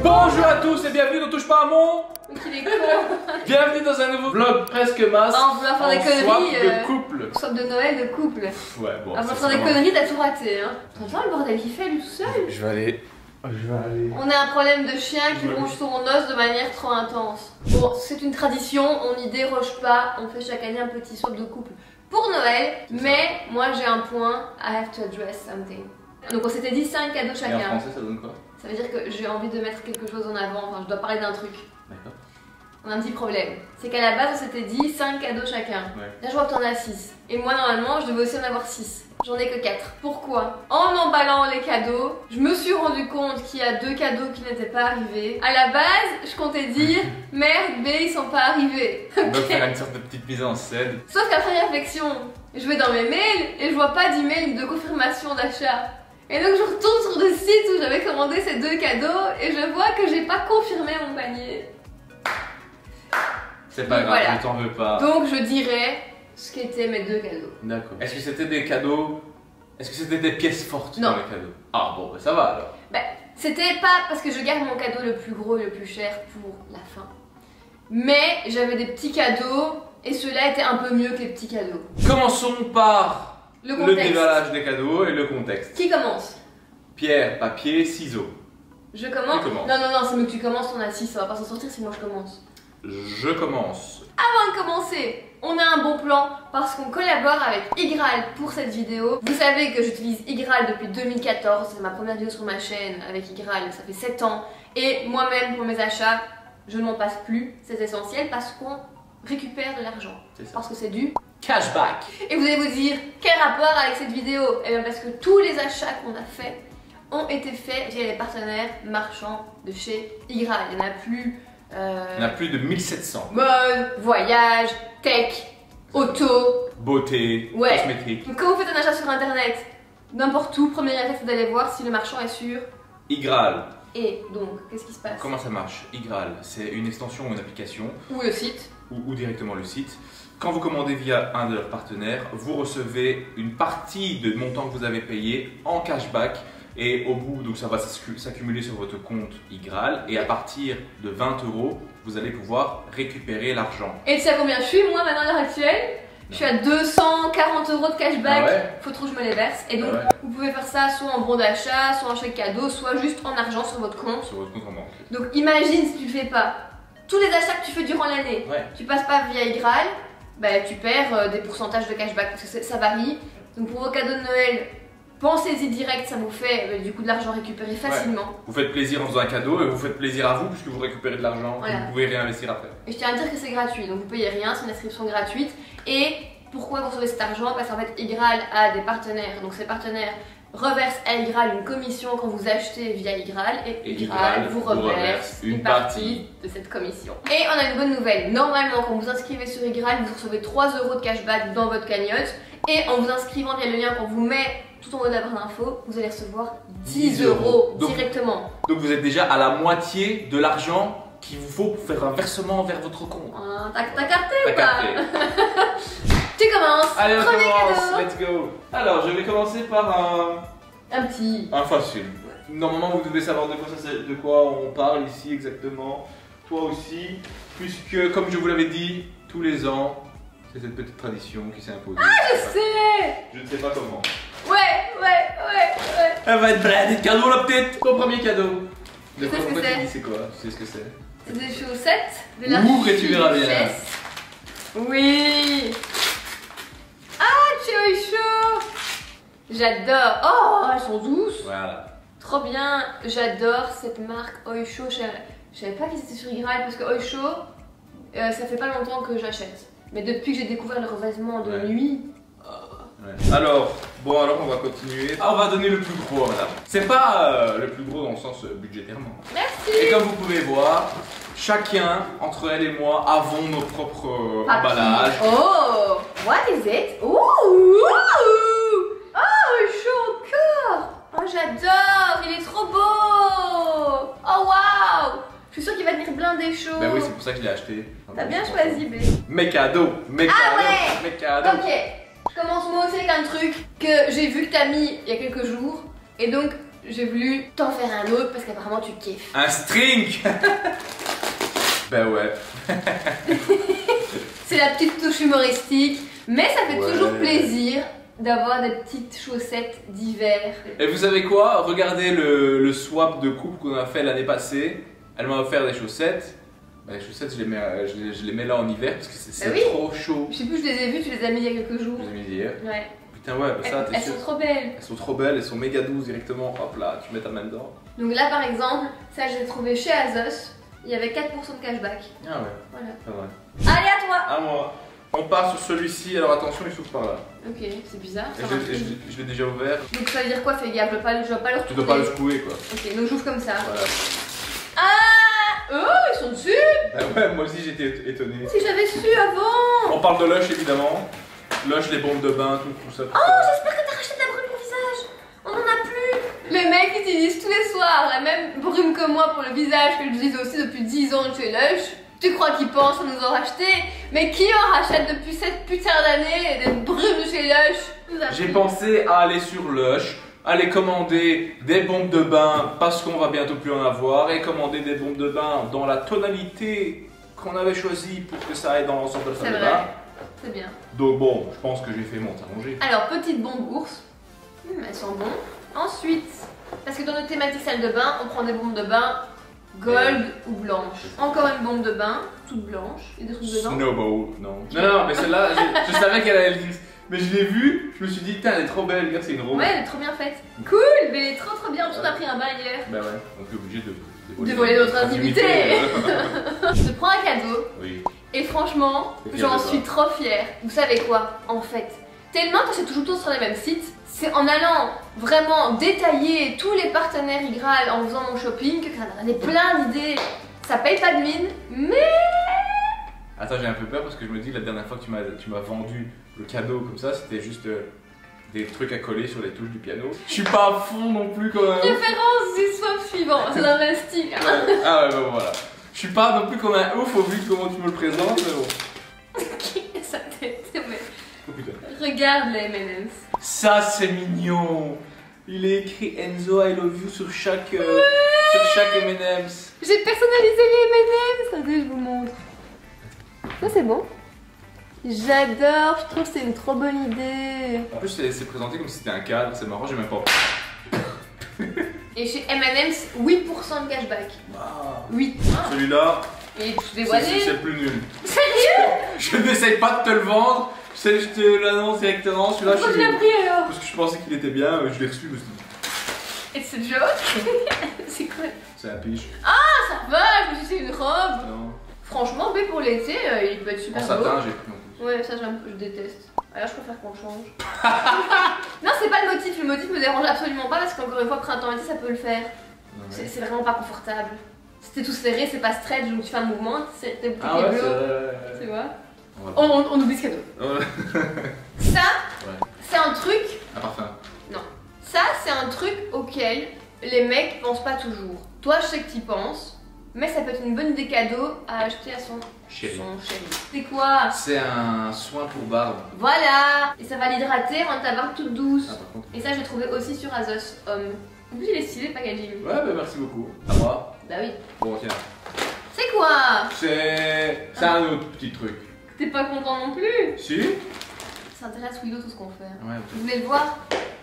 Bonjour à tous et bienvenue dans Touche pas à mon. Qu'il est con. Bienvenue dans un nouveau vlog presque masse. On va faire des swap conneries. de couple. Swap de Noël de couple. Ouais, bon. On va faire des conneries, t'as tout raté. Hein. T'entends le bordel qu'il fait lui tout seul? Je vais aller. On a un problème de chien qui ronge son os de manière trop intense. Bon, c'est une tradition, on n'y déroge pas. On fait chaque année un petit swap de couple pour Noël. Mais moi j'ai un point. I have to address something. Donc on s'était dit 5 cadeaux chacun. Et en français ça donne quoi? Ça veut dire que j'ai envie de mettre quelque chose en avant. Enfin, je dois parler d'un truc. D'accord. On a un petit problème. C'est qu'à la base, on s'était dit 5 cadeaux chacun. Ouais. Là, je vois que t'en as 6. Et moi, normalement, je devais aussi en avoir 6. J'en ai que 4. Pourquoi? En emballant les cadeaux, je me suis rendu compte qu'il y a 2 cadeaux qui n'étaient pas arrivés. À la base, je comptais dire merde, B, ils sont pas arrivés. On va faire une sorte de petite mise en scène. Sauf qu'après réflexion, je vais dans mes mails et je vois pas d'email de confirmation d'achat. Et donc, je retourne sur le site où j'avais commandé ces 2 cadeaux et je vois que j'ai pas confirmé mon panier. C'est pas grave, voilà. je t'en veux pas. Donc je dirais ce qu'étaient mes 2 cadeaux. D'accord. Est-ce que c'était des cadeaux? Est-ce que c'était des pièces fortes Non. dans les cadeaux? Ah bon, bah ça va alors. Bah, c'était pas parce que je garde mon cadeau le plus gros et le plus cher pour la fin. Mais j'avais des petits cadeaux et ceux-là étaient un peu mieux que les petits cadeaux. Commençons par Le le contexte. déballage des cadeaux et le contexte. Qui commence? Pierre, papier, ciseaux. Je commence? Tu commences. Non, non, non, c'est mieux que tu commences, on a 6, ça va pas s'en sortir si moi je commence. Je commence. Avant de commencer, on a un bon plan parce qu'on collabore avec Igral pour cette vidéo. Vous savez que j'utilise Igral depuis 2014, c'est ma première vidéo sur ma chaîne avec Igral, ça fait 7 ans. Et moi-même pour mes achats, je ne m'en passe plus, c'est essentiel parce qu'on récupère de l'argent. C'est ça. Parce que c'est du Cashback. Et vous allez vous dire, quel rapport avec cette vidéo? Eh bien parce que tous les achats qu'on a faits ont été faits via les partenaires marchands de chez Igral. Il n'y en a plus... Il y en a plus de 1700. Mode, voyage, tech, auto. Beauté, Ouais. cosmétique. Donc quand vous faites un achat sur internet, n'importe où, premier réflexe c'est d'aller voir si le marchand est sûr. Igral. Et donc, qu'est-ce qui se passe? Comment ça marche? Igral, c'est une extension ou une application Ou le site. ou directement le site. Quand vous commandez via un de leurs partenaires, vous recevez une partie du montant que vous avez payé en cashback. Et au bout, donc ça va s'accumuler sur votre compte Igral. Et à partir de 20 €, vous allez pouvoir récupérer l'argent. Et tu sais à combien je suis moi maintenant à l'heure actuelle? Je suis à 240 € de cashback. Ah ouais? Faut trop que je me les verse. Et donc, Ah ouais. vous pouvez faire ça soit en bon d'achat, soit en chèque cadeau, soit juste en argent sur votre compte. Sur votre compte en banque. Donc imagine si tu le fais pas. Tous les achats que tu fais durant l'année, Ouais. tu passes pas via Igral, bah, tu perds des pourcentages de cashback parce que ça varie. Donc pour vos cadeaux de Noël, pensez-y direct, ça vous fait du coup de l'argent récupéré facilement. Vous faites plaisir en faisant un cadeau et vous faites plaisir à vous puisque vous récupérez de l'argent Voilà. que vous pouvez réinvestir après. Et je tiens à dire que c'est gratuit, donc vous payez rien, c'est une inscription gratuite. Et pourquoi vous recevez cet argent? Parce qu'en fait Igral a des partenaires, donc ces partenaires reversent à Igral une commission quand vous achetez via Igral et Igral vous reverse une partie de cette commission. Et on a une bonne nouvelle, normalement quand vous inscrivez sur Igral, vous recevez 3 € de cashback dans votre cagnotte et en vous inscrivant via le lien qu'on vous met tout en haut de la barre d'infos, vous allez recevoir 10 € Donc- directement. Donc vous êtes déjà à la moitié de l'argent qu'il vous faut pour faire un versement vers votre compte. Ah, T'as capté T'as ou pas? capté? Tu commences. Allez, on Premier commence, cadeau. let's go. Alors, je vais commencer par Un petit. un facile. Normalement, vous devez savoir de quoi on parle ici exactement. Toi aussi, puisque, comme je vous l'avais dit, tous les ans, c'est cette petite tradition qui s'est imposée. Je sais. Je ne sais pas comment. Ouais. Elle va être blindée de cadeaux, la petite. Ton premier cadeau. Je sais ce que Pourquoi c'est. tu dis c'est quoi? Tu sais ce que c'est? C'est des chaussettes. De Ouvre et tu verras bien. richesse. Oui. Ah, tu es chaud. J'adore. Oh, elles sont douces. Voilà. Trop bien. J'adore cette marque Oysho. Je savais pas qu'ils étaient sur Igral parce que Oysho, ça fait pas longtemps que j'achète. Mais depuis que j'ai découvert le revêtement de Ouais. nuit. Ouais. Alors on va continuer. Ah, on va donner le plus gros, madame. C'est pas le plus gros dans le sens budgétairement. Merci. Et comme vous pouvez voir, chacun, entre elle et moi, avons nos propres emballages. Oh, what is it? Ouh, oh, chaud encore. Oh, j'adore, il est trop beau. Oh, waouh. Je suis sûre qu'il va venir blindé chaud. Ben oui, c'est pour ça que je l'ai acheté. T'as bien choisi, B. Mes cadeaux, mes cadeaux, Ah ouais. mes cadeaux. Ok, je commence moi aussi avec un truc que j'ai vu que t'as mis il y a quelques jours. Et donc, j'ai voulu t'en faire un autre parce qu'apparemment tu kiffes. Un string. Ben ouais. C'est la petite touche humoristique, mais ça fait Ouais. toujours plaisir d'avoir des petites chaussettes d'hiver. Et vous savez quoi? Regardez le swap de couple qu'on a fait l'année passée. Elle m'a offert des chaussettes. Bah, les chaussettes, je les mets là en hiver parce que c'est oui. trop chaud. Je sais plus, je les ai vues, tu les as mis il y a quelques jours. Je les ai mis hier. Ouais. Putain, ouais, bah ça, t'es Elles sûr. sont trop belles. Elles sont trop belles, elles sont méga douces directement. Hop là, tu mets ta main dedans. Donc là, par exemple, ça, je l'ai trouvé chez Azos. Il y avait 4% de cashback. Ah ouais, Voilà. pas vrai. Allez, à toi. À moi. On part sur celui-ci, alors attention, il s'ouvre par là. Ok, c'est bizarre. Et ça marche plus. je l'ai déjà ouvert. Donc ça veut dire quoi? Fais gaffe, je dois pas le Tu dois pas le retrouver. secouer quoi. Ok, donc j'ouvre comme ça. Voilà. Ah! Oh, ils sont dessus! Bah ouais, moi aussi j'étais étonné. Si j'avais su avant! On parle de Lush évidemment. Lush, les bombes de bain, tout ça. Oh, j'espère que t'as racheté de la brume pour visage! On en a plus! Les mecs utilisent tous les soirs la même brume que moi pour le visage que j'utilise aussi depuis 10 ans chez Lush. Tu crois qu'ils pensent à nous en racheter? Mais qui en rachète depuis cette putain d'année des brumes de chez Lush? J'ai pensé à aller sur Lush, aller commander des bombes de bain parce qu'on va bientôt plus en avoir et commander des bombes de bain dans la tonalité qu'on avait choisie pour que ça aille dans l'ensemble de la C'est salle de vrai. bain. C'est bien. Donc bon, je pense que j'ai fait mon arrangé. Alors, petite bombe ours. Elles sont bonnes. Ensuite, parce que dans notre thématique salle de bain, on prend des bombes de bain gold ou blanches. Encore une bombe de bain, toute blanche. Et des trucs dedans. Snowball, non. Non, mais celle-là, je savais qu'elle allait le dire. Mais je l'ai vue, je me suis dit, putain, elle est trop belle, regarde, c'est une rose. Ouais, elle est trop bien faite. Cool, mais elle est trop bien. On a pris un bain hier. Bah ouais, on est obligé de Dévoiler notre intimité. euh. Je prends un cadeau. Oui. Et franchement, T'es fière j'en de toi. suis trop fière. Vous savez quoi? En fait, tellement t'achètes toujours tout sur les mêmes sites, c'est en allant vraiment détailler tous les partenaires Igral en faisant mon shopping que ça m'a donné plein d'idées. Ça paye pas de mine, mais Attends, j'ai un peu peur parce que je me dis, la dernière fois que tu m'as vendu le cadeau comme ça, c'était juste des trucs à coller sur les touches du piano. Je suis pas à fond non plus quand même. référence du swap suivant, c'est dans le style. Hein. Ouais. Ah ouais, bah voilà. Je suis pas non plus comme un ouf au vu de comment tu me le présentes, mais bon. Sa tête, mais Oh putain. regarde les M&M's. Ça, c'est mignon. Il est écrit Enzo I love you sur chaque M&M's. J'ai personnalisé les M&M's, attendez, je vous montre. Ça c'est bon. J'adore, je trouve que c'est une trop bonne idée. En plus, c'est présenté comme si c'était un cadre, c'est marrant, j'ai même pas. Et chez M&M's, 8% de cashback. Wow. 8. Celui-là, Et tout c'est dévoilé. le plus nul. Sérieux? Je n'essaye pas de te le vendre, je te l'annonce directement. Celui-là, Pourquoi tu l'as pris alors? parce que je pensais qu'il était bien, je l'ai reçu. Je me suis dit, It's a joke? C'est quoi? c'est un piche. Ça va, je me suis dit c'est une robe. Non. Franchement, B pour l'été, il peut être En super beau. satin, j'ai pris en plus. Ouais, ça je déteste. Alors je préfère qu'on le change. Non, c'est pas le motif me dérange absolument pas parce qu'encore une fois, printemps-été ça peut le faire. Non, mais- C'est vraiment pas confortable. Si t'es tout serré, c'est pas stretch, donc tu fais un mouvement, t'es plus Ah ouais, tu c'est. vois. On va- On oublie ce cadeau. Ouais. Ça, Ouais. c'est un truc. Un parfum. Ça, c'est un truc auquel les mecs pensent pas toujours. Toi, je sais que t'y penses, mais ça peut être une bonne idée cadeau à acheter à son Chérie. chéri. C'est quoi? C'est un soin pour barbe. Voilà! Et ça va l'hydrater, rendre ta barbe toute douce. Ah, par contre. Et ça, j'ai trouvé aussi sur Azos Homme. En plus, il est stylé le packaging. Ouais, bah merci beaucoup. À moi. Bah oui. Bon, tiens. C'est quoi? C'est un autre petit truc. T'es pas content non plus? Si? Ça intéresse Willow tout ce qu'on fait. Ouais, Vous voulez le voir?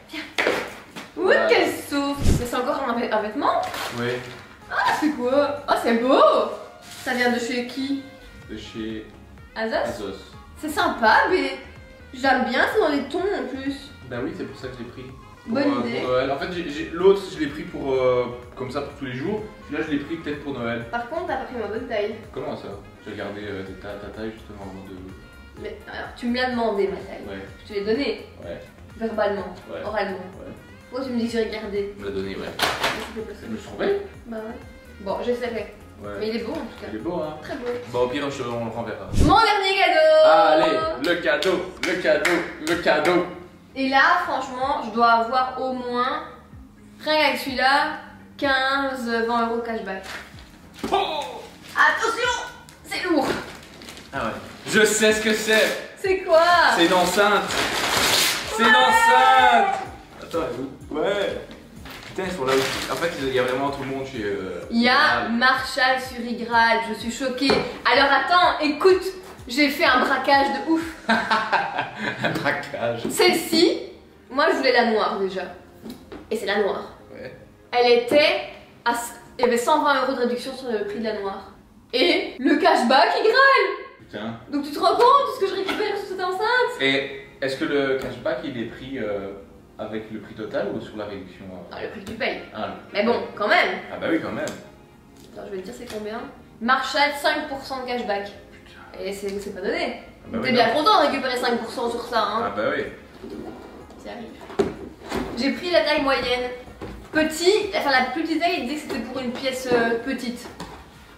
Viens. Ouh, Ouais. quel souffle! C'est encore un vêtement? Oui. Ah, c'est quoi? Oh, c'est beau! Ça vient de chez qui? De chez Azos? Azos. C'est sympa, mais j'aime bien, c'est dans les tons en plus. Bah oui, c'est pour ça que je l'ai pris. Pour, Bonne idée. Pour Noël. En fait, l'autre, je l'ai pris pour comme ça pour tous les jours. Celui-là, je l'ai pris peut-être pour Noël. Par contre, t'as pas pris ma bonne taille. Comment ça? J'ai regardé ta taille justement avant de. Mais alors, tu me l'as demandé ma taille. Ouais, Je te l'ai donnée, ouais, verbalement, ouais. oralement. Ouais. Pourquoi tu me dis que j'ai regardé? On me l'a donné, ouais. Mais c'était pas ça. Je me suis trompé? Bah ouais. Bon, j'essaierai. Mais Ouais. il est beau en tout cas. Il est beau, hein? Très beau. Bon, au pire, on le renverra. Mon dernier cadeau! Allez, le cadeau, le cadeau, le cadeau. Et là, franchement, je dois avoir au moins, rien qu'avec celui-là, 15-20 euros de cashback. Oh! Attention! C'est lourd! Ah ouais. Je sais ce que c'est. C'est quoi? C'est une enceinte. C'est une enceinte. Attends, elle est où? Ouais. Putain, ils sont là aussi. En fait, il y a vraiment tout le monde chez. Il y a Marshall sur Igral, je suis choquée. Alors attends, écoute, j'ai fait un braquage de ouf. Un braquage. Celle-ci, moi je voulais la noire déjà. Et c'est la noire. Ouais. Elle était à... Il y avait 120 € de réduction sur le prix de la noire. Et le cashback Igral. Putain. Donc tu te rends compte de ce que je récupère sur cette enceinte? Et est-ce que le cashback il est pris avec le prix total ou sur la réduction? Non, le prix que tu payes. Ah, Mais bon, quand même. Ah bah oui, quand même. Attends, je vais te dire c'est combien. Marshall, 5% de cashback. Et c'est pas donné. Ah bah T'es oui, bien non. content de récupérer 5% sur ça, hein. Ah bah oui. Ça arrive. J'ai pris la taille moyenne. Petit, enfin la plus petite taille, ils disaient que c'était pour une pièce petite.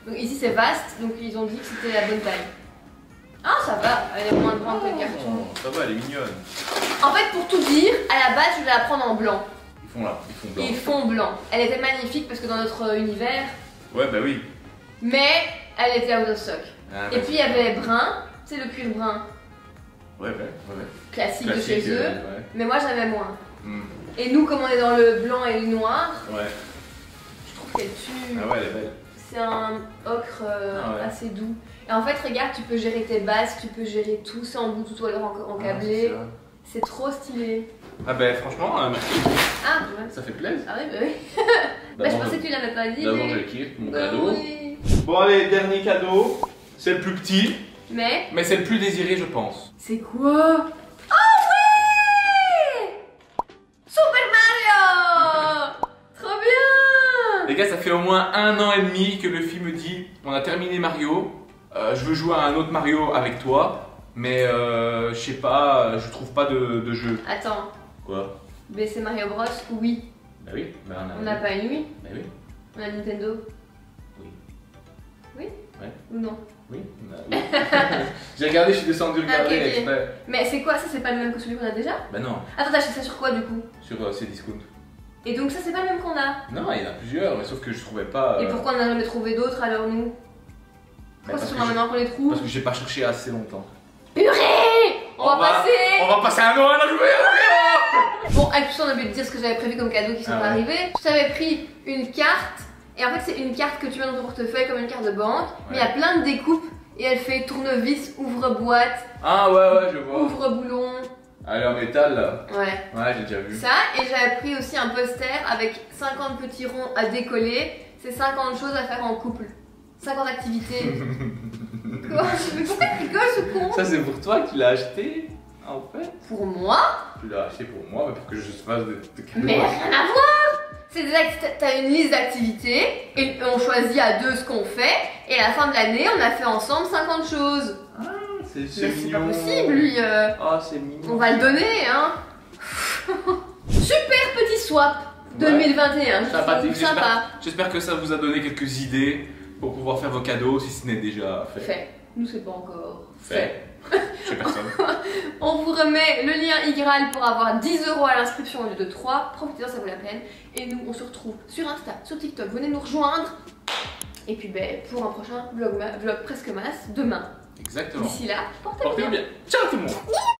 Donc ici c'est vaste, donc ils ont dit que c'était la bonne taille. Ah ça va, elle est moins grande que le carton. Oh, ça va, elle est mignonne. En fait pour tout dire, à la base je voulais la prendre en blanc. Ils font là, ils font blanc. Ils font blanc. Elle était magnifique parce que dans notre univers, Ouais, bah oui. mais elle était out of stock. Ah, Et bah, puis il y avait brun, tu sais le cuir brun Ouais, ouais. classique de Classique, chez eux, ouais. mais moi j'avais moins. Hmm. Et nous comme on est dans le blanc et le noir, Ouais. je trouve qu'elle tue. Ah ouais, elle est belle. C'est un ocre Ah ouais. assez doux. Et en fait, regarde, tu peux gérer tes basses, tu peux gérer tout, c'est en Bluetooth ou alors en câblé. Ah, C'est trop stylé. ah bah franchement, merci. Ah, ouais. Ça fait plaisir. Ah oui, bah oui. Bah, je pensais que tu l'avais pas dit. D'abord, mais... j'ai kiffé mon Bah cadeau. oui. Bon, allez, dernier cadeau. C'est le plus petit, Mais mais c'est le plus désiré, je pense. c'est quoi? Oh ouais! Super Mario! Trop bien! Les gars, ça fait au moins 1 an et demi que le film me dit on a terminé Mario, je veux jouer à un autre Mario avec toi, mais je sais pas, je trouve pas de jeu. Attends, Quoi? mais c'est Mario Bros? Oui. Bah oui, bah On n'a pas une Wii? Bah oui, On a Nintendo? oui. Oui? Ouais. Ou non? Oui, oui. J'ai regardé, je suis descendu regarder Ok, ok. exprès. Mais c'est quoi ça? C'est pas le même que celui qu'on a déjà? Bah non, Attends, t'as acheté ça sur quoi du coup? sur ces discounts. Et donc ça c'est pas le même qu'on a. Non, il y en a plusieurs, mais sauf que je trouvais pas. Et pourquoi on n'a jamais trouvé d'autres alors nous? Bah, Pourquoi c'est parce, seulement que maintenant qu'on les trouve? parce que j'ai pas cherché assez longtemps. Purée! On va passer! On va passer un Noël à jouer. Bon, avec tout ça on a oublié de dire ce que j'avais prévu comme cadeaux qui sont Ah pas ouais. arrivés. Je t'avais pris une carte, et en fait c'est une carte que tu mets dans ton portefeuille comme une carte de banque, mais il y a plein de découpes, et elle fait tournevis, ouvre-boîte, Ah ouais, je vois. ouvre-boulon. Allez, en métal là. Ouais. Ouais, j'ai déjà vu. Ça, et j'avais pris aussi un poster avec 50 petits ronds à décoller. C'est 50 choses à faire en couple. 50 activités. Quoi? Mais pourquoi tu rigoles ce con? Ça, c'est pour toi que tu l'as acheté en fait? Pour moi? Tu l'as acheté pour moi, mais pour que je fasse de cadeaux. Mais rien à voir! C'est t'as une liste d'activités et on choisit à deux ce qu'on fait et à la fin de l'année on a fait ensemble 50 choses. Ah, c'est Mais c'est mignon. pas possible lui. Ah, c'est mignon. On va le donner hein. Super petit swap 2021. Sympathique, Sympa. j'espère que ça vous a donné quelques idées pour pouvoir faire vos cadeaux si ce n'est déjà fait. Fait. Nous c'est pas encore Fait. Chez personne. On vous remet le lien Igral pour avoir 10 € à l'inscription au lieu de 3. Profitez-en, ça vaut la peine. Et nous, on se retrouve sur Insta, sur TikTok. Venez nous rejoindre. Et puis, pour un prochain vlog presque masse demain. Exactement. D'ici là, portez-vous bien. Portez-vous bien. Ciao tout le monde.